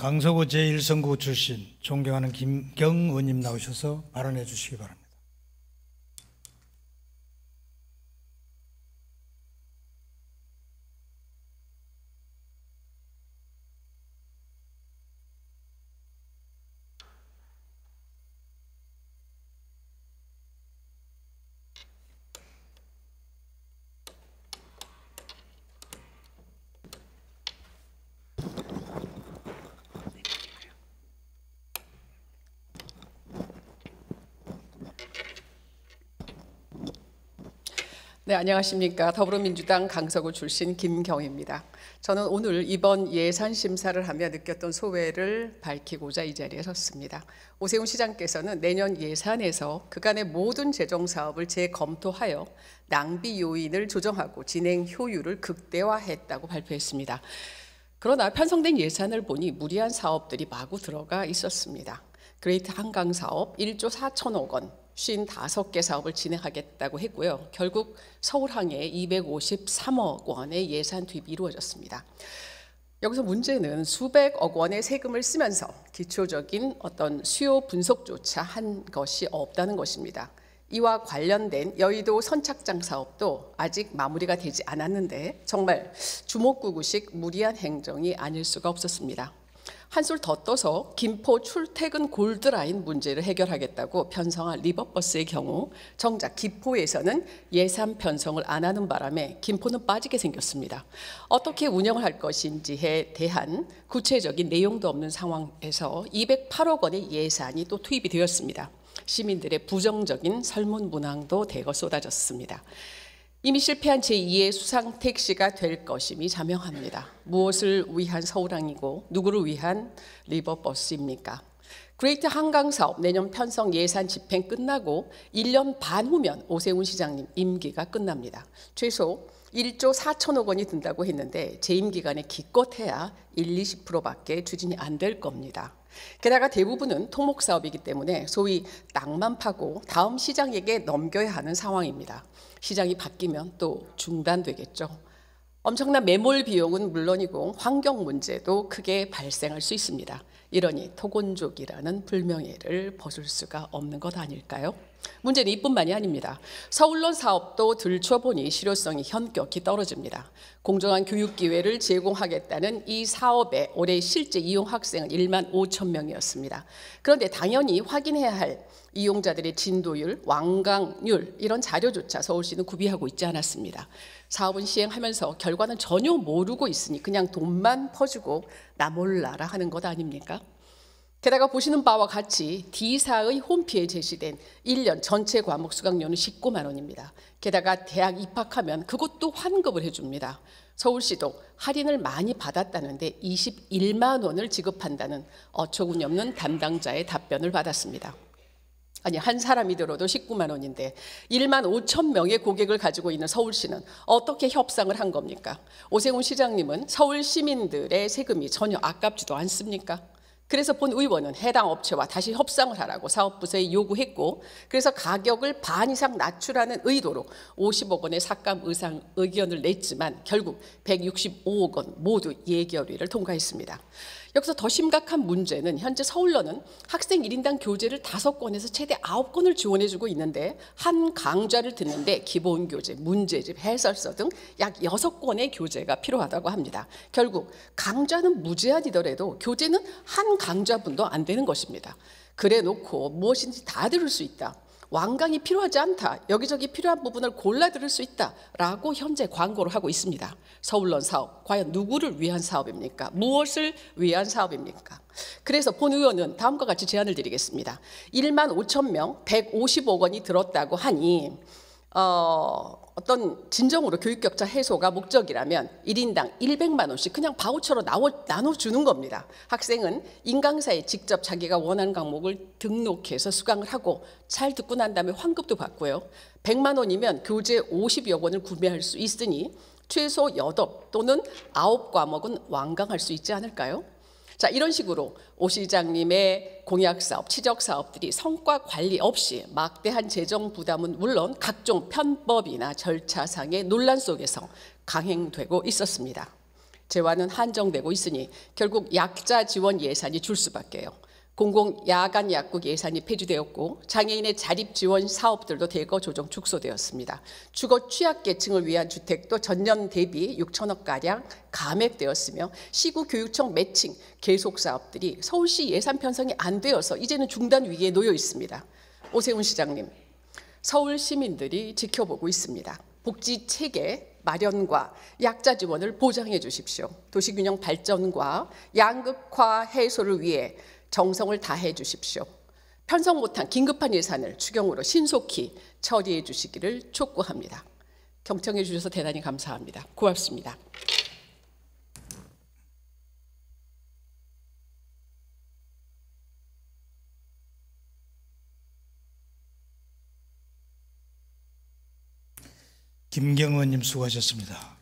강서구 제1선구 출신 존경하는 김경 의원님 나오셔서 발언해 주시기 바랍니다. 네, 안녕하십니까. 더불어민주당 강서구 출신 김경입니다. 저는 오늘 이번 예산 심사를 하며 느꼈던 소회를 밝히고자 이 자리에 섰습니다. 오세훈 시장께서는 내년 예산에서 그간의 모든 재정 사업을 재검토하여 낭비 요인을 조정하고 진행 효율을 극대화했다고 발표했습니다. 그러나 편성된 예산을 보니 무리한 사업들이 마구 들어가 있었습니다. 그레이트 한강 사업 1조 4천억 원, 55개 사업을 진행하겠다고 했고요. 결국 서울항에 253억 원의 예산 투입이 이루어졌습니다. 여기서 문제는 수백억 원의 세금을 쓰면서 기초적인 어떤 수요 분석조차 한 것이 없다는 것입니다. 이와 관련된 여의도 선착장 사업도 아직 마무리가 되지 않았는데 정말 주먹구구식 무리한 행정이 아닐 수가 없었습니다. 한술 더 떠서 김포 출퇴근 골드라인 문제를 해결하겠다고 편성한 리버버스의 경우 정작 김포에서는 예산 편성을 안 하는 바람에 김포는 빠지게 생겼습니다. 어떻게 운영을 할 것인지에 대한 구체적인 내용도 없는 상황에서 208억 원의 예산이 또 투입이 되었습니다. 시민들의 부정적인 설문문항도 대거 쏟아졌습니다. 이미 실패한 제2의 수상 택시가 될 것임이 자명합니다. 무엇을 위한 서울항이고 누구를 위한 리버버스입니까? 그레이트 한강 사업 내년 편성 예산 집행 끝나고 1년 반 후면 오세훈 시장님 임기가 끝납니다. 최소 1조 4천억 원이 든다고 했는데 재임 기간에 기껏해야 20%밖에 추진이 안 될 겁니다. 게다가 대부분은 토목 사업이기 때문에 소위 땅만 파고 다음 시장에게 넘겨야 하는 상황입니다. 시장이 바뀌면 또 중단되겠죠. 엄청난 매몰 비용은 물론이고 환경 문제도 크게 발생할 수 있습니다. 이러니 토건족이라는 불명예를 벗을 수가 없는 것 아닐까요? 문제는 이뿐만이 아닙니다. 서울론 사업도 들춰보니 실효성이 현격히 떨어집니다. 공정한 교육 기회를 제공하겠다는 이 사업에 올해 실제 이용 학생은 1만 5천 명이었습니다. 그런데 당연히 확인해야 할 이용자들의 진도율, 완강률 이런 자료조차 서울시는 구비하고 있지 않았습니다. 사업은 시행하면서 결과는 전혀 모르고 있으니 그냥 돈만 퍼주고 나 몰라라 하는 것 아닙니까? 게다가 보시는 바와 같이 D사의 홈피에 제시된 1년 전체 과목 수강료는 19만 원입니다. 게다가 대학 입학하면 그것도 환급을 해줍니다. 서울시도 할인을 많이 받았다는데 21만 원을 지급한다는 어처구니 없는 담당자의 답변을 받았습니다. 아니, 한 사람이 들어도 19만 원인데 1만 5천 명의 고객을 가지고 있는 서울시는 어떻게 협상을 한 겁니까? 오세훈 시장님은 서울 시민들의 세금이 전혀 아깝지도 않습니까? 그래서 본 의원은 해당 업체와 다시 협상을 하라고 사업부서에 요구했고 그래서 가격을 반 이상 낮추라는 의도로 50억 원의 삭감 의견을 냈지만 결국 165억 원 모두 예결위를 통과했습니다. 여기서 더 심각한 문제는 현재 서울로는 학생 1인당 교재를 5권에서 최대 9권을 지원해주고 있는데 한 강좌를 듣는데 기본교재, 문제집, 해설서 등 약 6권의 교재가 필요하다고 합니다. 결국 강좌는 무제한이더라도 교재는 한 강좌분도 안 되는 것입니다. 그래 놓고 무엇인지 다 들을 수 있다. 완강이 필요하지 않다. 여기저기 필요한 부분을 골라 들을 수 있다라고 현재 광고를 하고 있습니다. 서울론 사업, 과연 누구를 위한 사업입니까? 무엇을 위한 사업입니까? 그래서 본 의원은 다음과 같이 제안을 드리겠습니다. 1만 5천 명, 150억 원이 들었다고 하니 어떤 진정으로 교육격차 해소가 목적이라면 1인당 100만 원씩 그냥 바우처로 나눠주는 겁니다. 학생은 인강사에 직접 자기가 원하는 과목을 등록해서 수강을 하고 잘 듣고 난 다음에 환급도 받고요. 100만 원이면 교재 50여 권을 구매할 수 있으니 최소 8 또는 9과목은 완강할 수 있지 않을까요? 자, 이런 식으로 오 시장님의 공약사업, 치적사업들이 성과 관리 없이 막대한 재정 부담은 물론 각종 편법이나 절차상의 논란 속에서 강행되고 있었습니다. 재원은 한정되고 있으니 결국 약자 지원 예산이 줄 수밖에요. 공공 야간 약국 예산이 폐지되었고 장애인의 자립 지원 사업들도 대거 조정 축소되었습니다. 주거 취약계층을 위한 주택도 전년 대비 6천억 가량 감액되었으며 시구 교육청 매칭 계속 사업들이 서울시 예산 편성이 안 되어서 이제는 중단 위기에 놓여 있습니다. 오세훈 시장님, 서울 시민들이 지켜보고 있습니다. 복지 체계 마련과 약자 지원을 보장해 주십시오. 도시균형 발전과 양극화 해소를 위해 정성을 다해 주십시오. 편성 못한 긴급한 예산을 추경으로 신속히 처리해 주시기를 촉구합니다. 경청해 주셔서 대단히 감사합니다. 고맙습니다. 김경 의원님 수고하셨습니다.